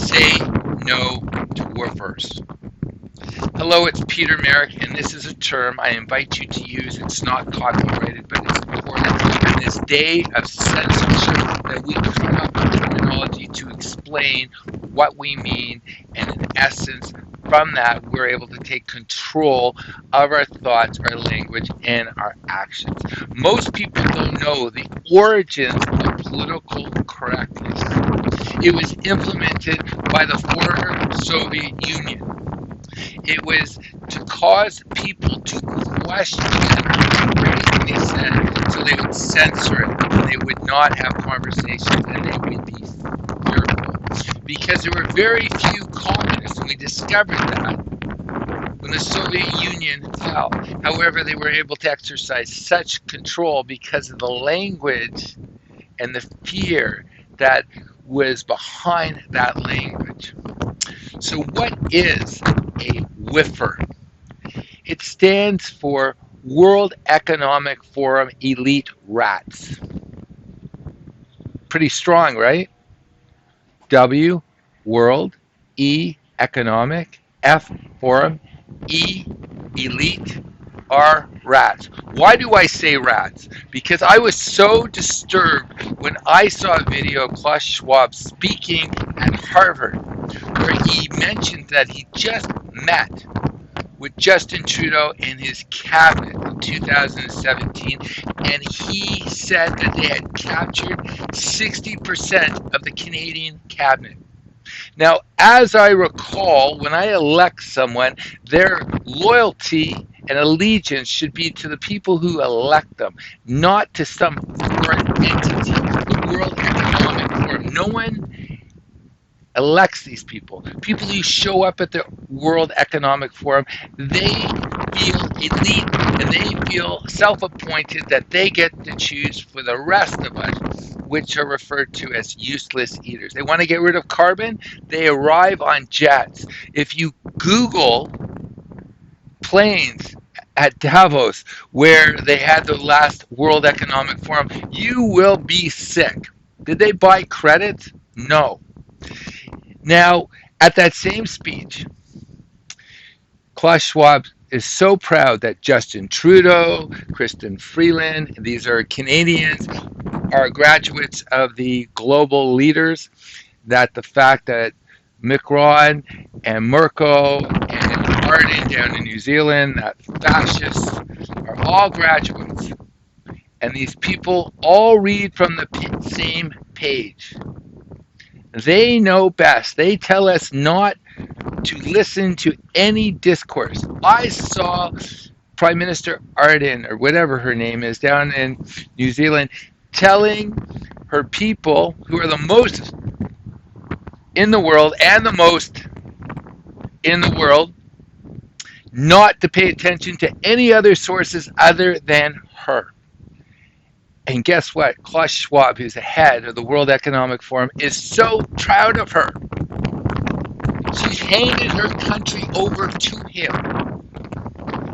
Say no to woofers. Hello, it's Peter Merrick, and this is a term I invite you to use. It's not copyrighted, but it's important in this day of censorship that we come up with terminology to explain what we mean, and in essence, from that, we're able to take control of our thoughts, our language, and our actions. Most people don't know the origins of political correctness. It was implemented by the former Soviet Union. It was to cause people to question everything they said, so they would censor it, and they would not have conversations, and they would be fearful. Because there were very few communists, and we discovered that when the Soviet Union fell. However, they were able to exercise such control because of the language and the fear that was behind that language. So what is a WEFER? It stands for World Economic Forum Elite Rats. Pretty strong, right? W, World, E, Economic, F, Forum, E, Elite, R, Rats. Why do I say rats? Because I was so disturbed when I saw a video of Klaus Schwab speaking at Harvard, where he mentioned that he just met with Justin Trudeau and his cabinet in 2017, and he said that they had captured 60% of the Canadian cabinet. Now, as I recall, when I elect someone, their loyalty and allegiance should be to the people who elect them, not to some foreign entity, the World Economic Forum. No one elects these people. People who show up at the World Economic Forum, they feel elite and they feel self-appointed that they get to choose for the rest of us, which are referred to as useless eaters. They want to get rid of carbon, they arrive on jets. If you Google planes at Davos, where they had the last World Economic Forum, you will be sick. Did they buy credits? No. Now, at that same speech, Klaus Schwab is so proud that Justin Trudeau, Kristen Freeland, these are Canadians, are graduates of the global leaders, that the fact that Macron and Merkel and Wor1d down in New Zealand, that fascists are all graduates. And these people all read from the same page. They know best. They tell us not to listen to any discourse. I saw Prime Minister Ardern, or whatever her name is, down in New Zealand, telling her people, who are the most in the world and the most in the world, not to pay attention to any other sources other than her. And guess what? Klaus Schwab, who's the head of the World Economic Forum, is so proud of her. She's handed her country over to him.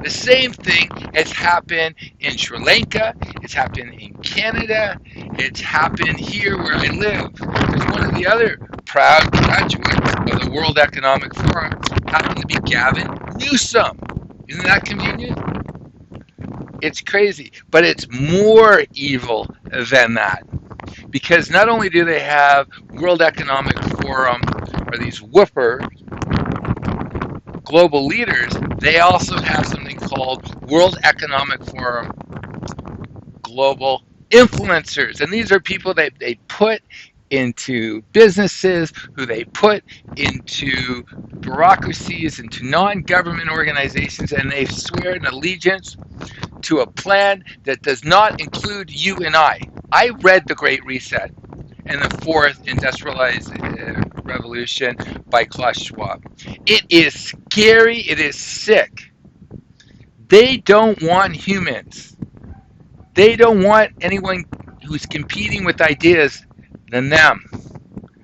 The same thing has happened in Sri Lanka. It's happened in Canada. It's happened here where I live. Because one of the other proud graduates of the World Economic Forum happened to be Gavin Newsom. Isn't that convenient? It's crazy, but it's more evil than that. Because not only do they have World Economic Forum, or these WEFER global leaders, they also have something called World Economic Forum global influencers. And these are people that they put into businesses, who they put into bureaucracies, into non-government organizations, and they swear an allegiance to a plan that does not include you and I. I read The Great Reset and the Fourth Industrialized Revolution by Klaus Schwab. It is scary. It is sick. They don't want humans. They don't want anyone who's competing with ideas than them,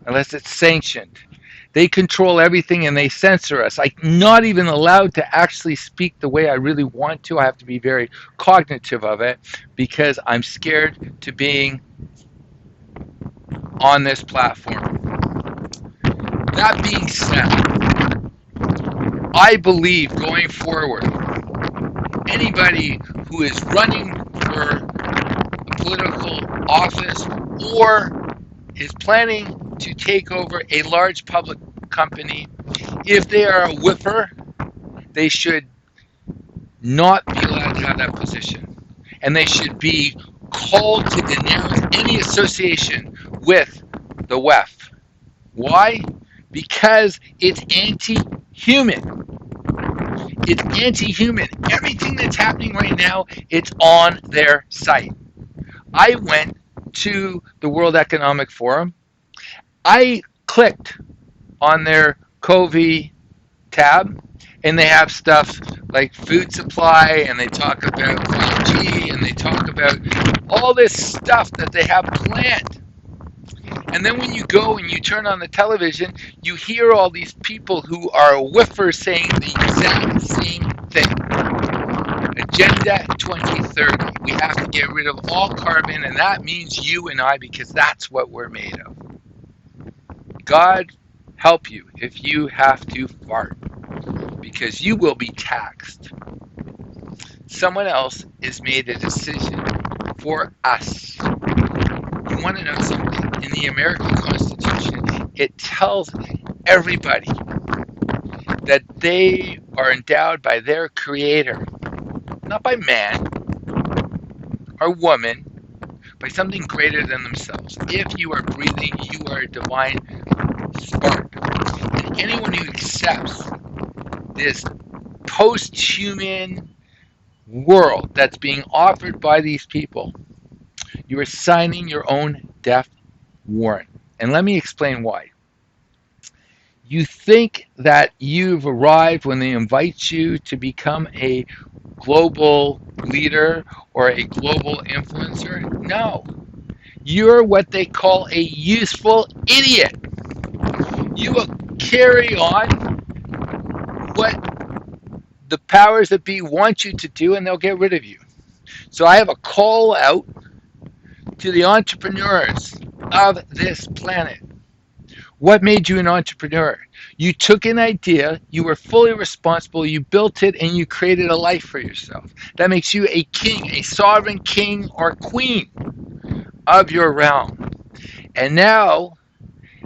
unless it's sanctioned. They control everything and they censor us. I'm not even allowed to actually speak the way I really want to. I have to be very cognitive of it because I'm scared to being on this platform. That being said, I believe going forward, anybody who is running for a political office or is planning to take over a large public company, if they are a WEFER, they should not be allowed to have that position. And they should be called to denounce any association with the WEF. Why? Because it's anti-human. It's anti-human. Everything that's happening right now, it's on their site. I went to the World Economic Forum. I clicked on their COVID tab, and they have stuff like food supply, and they talk about 5G, and they talk about all this stuff that they have planned. And then when you go and you turn on the television, you hear all these people who are WEFers saying the exact same thing. Agenda 2030. We have to get rid of all carbon, and that means you and I, because that's what we're made of. God help you if you have to fart, because you will be taxed. Someone else has made a decision for us. You want to know something? In the American Constitution, it tells everybody that they are endowed by their Creator, not by man or woman, by something greater than themselves. If you are breathing, you are a divine spark. And anyone who accepts this post-human world that's being offered by these people, you are signing your own death warrant. And let me explain why. You think that you've arrived when they invite you to become a global leader or a global influencer? No. You're what they call a useful idiot. You will carry on what the powers that be want you to do, and they'll get rid of you. So I have a call out to the entrepreneurs of this planet. What made you an entrepreneur? You took an idea, you were fully responsible, you built it, and you created a life for yourself. That makes you a king, a sovereign king or queen of your realm. And now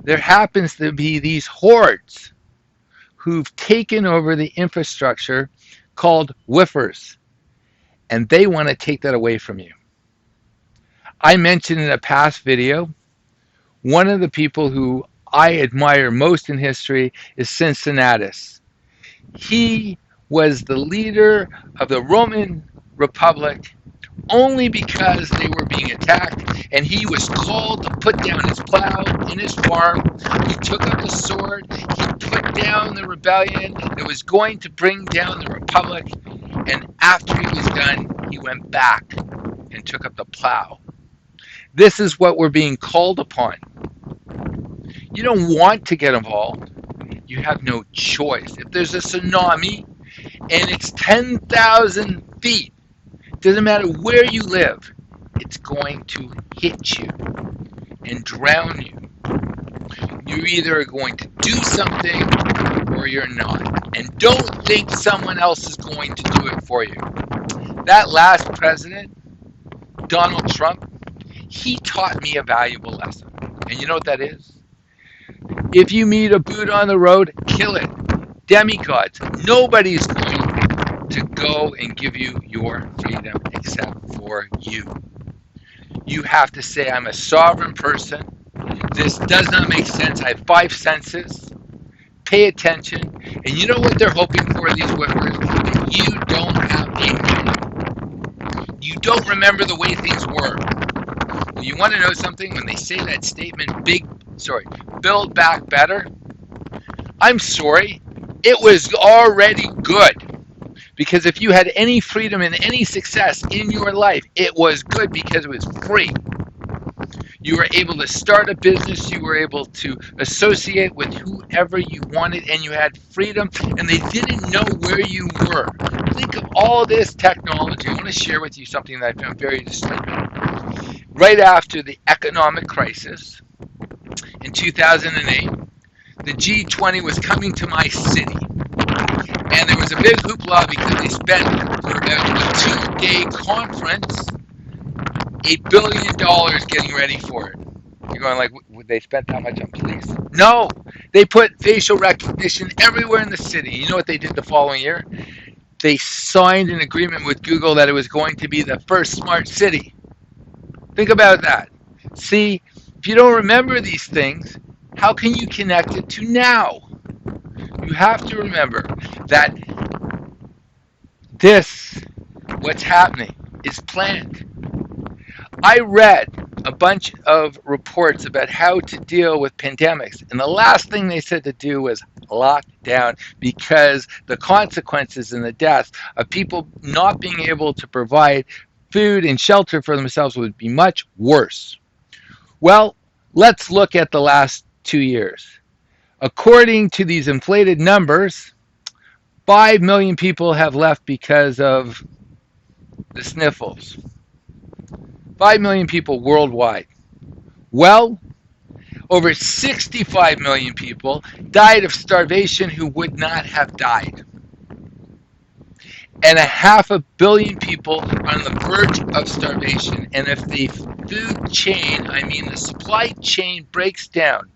there happens to be these hordes who've taken over the infrastructure called WEFers, and they want to take that away from you. I mentioned in a past video, one of the people who I admire most in history is Cincinnatus. He was the leader of the Roman Republic only because they were being attacked, and he was called to put down his plow in his farm. He took up the sword, he put down the rebellion that was going to bring down the Republic, and after he was done, he went back and took up the plow. This is what we're being called upon. You don't want to get involved. You have no choice. If there's a tsunami and it's 10,000 feet, it doesn't matter where you live, it's going to hit you and drown you. You're either going to do something or you're not. And don't think someone else is going to do it for you. That last president, Donald Trump, he taught me a valuable lesson. And you know what that is? If you meet a Buddha on the road, kill it. Demigods. Nobody's going to go and give you your freedom except for you. You have to say, I'm a sovereign person. This does not make sense. I have 5 senses. Pay attention. And you know what they're hoping for, these WEFers? That you don't have a memory. You don't remember the way things were. Well, you want to know something? When they say that statement, build back better, I'm sorry, it was already good. Because if you had any freedom and any success in your life, it was good because it was free. You were able to start a business, you were able to associate with whoever you wanted, and you had freedom, and they didn't know where you were. Think of all this technology. I want to share with you something that I found very disturbing. Right after the economic crisis in 2008, the G20 was coming to my city. And there was a big hoopla because they spent for about a 2-day conference $1 billion getting ready for it. You're going like, would they spend that much on police? No, they put facial recognition everywhere in the city. You know what they did the following year? They signed an agreement with Google that it was going to be the first smart city. Think about that. See, if you don't remember these things, how can you connect it to now? You have to remember that this, what's happening, is planned. I read a bunch of reports about how to deal with pandemics, and the last thing they said to do was lock down because the consequences and the deaths of people not being able to provide food and shelter for themselves would be much worse. Well, let's look at the last 2 years. According to these inflated numbers, 5 million people have left because of the sniffles. 5 million people worldwide. Well, over 65 million people died of starvation who would not have died. And 500 million people are on the verge of starvation. And if the food chain, I mean the supply chain, breaks down,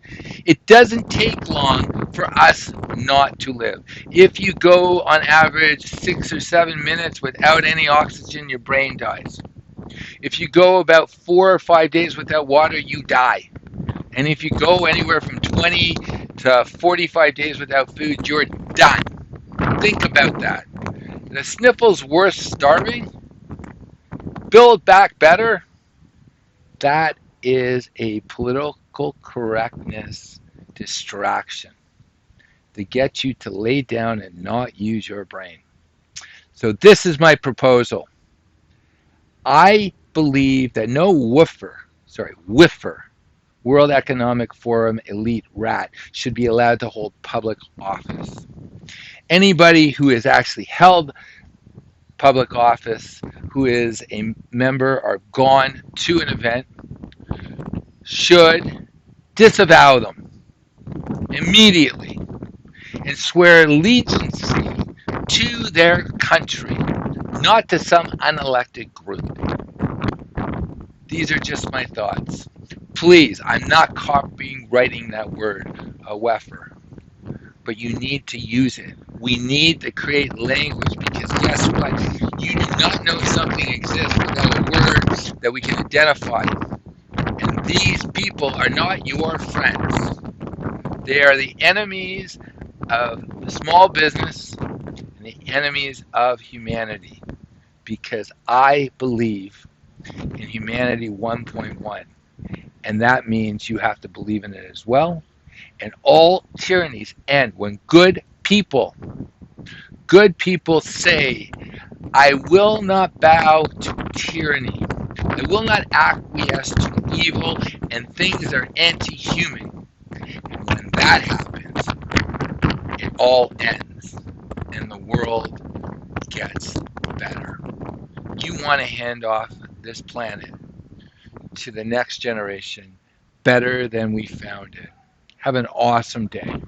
it doesn't take long for us not to live. If you go on average 6 or 7 minutes without any oxygen, your brain dies. If you go about 4 or 5 days without water, you die. And if you go anywhere from 20 to 45 days without food, you're done. Think about that. The sniffles worth starving? Build back better? That is a political correctness distraction to get you to lay down and not use your brain. So this is my proposal. I believe that no WEFER, World Economic Forum elite rat, should be allowed to hold public office. Anybody who has actually held public office, who is a member or gone to an event, should disavow them immediately and swear allegiance to their country, not to some unelected group. These are just my thoughts. Please, I'm not copywriting that word, WEFER, but you need to use it. We need to create language because guess what? You do not know something exists without a word that we can identify. And these people are not your friends. They are the enemies of small business and the enemies of humanity because I believe in humanity 1.1. And that means you have to believe in it as well. And all tyrannies end when good people say, I will not bow to tyranny. I will not acquiesce to evil and things that are anti-human. And when that happens, it all ends and the world gets better. You want to hand off this planet to the next generation better than we found it. Have an awesome day.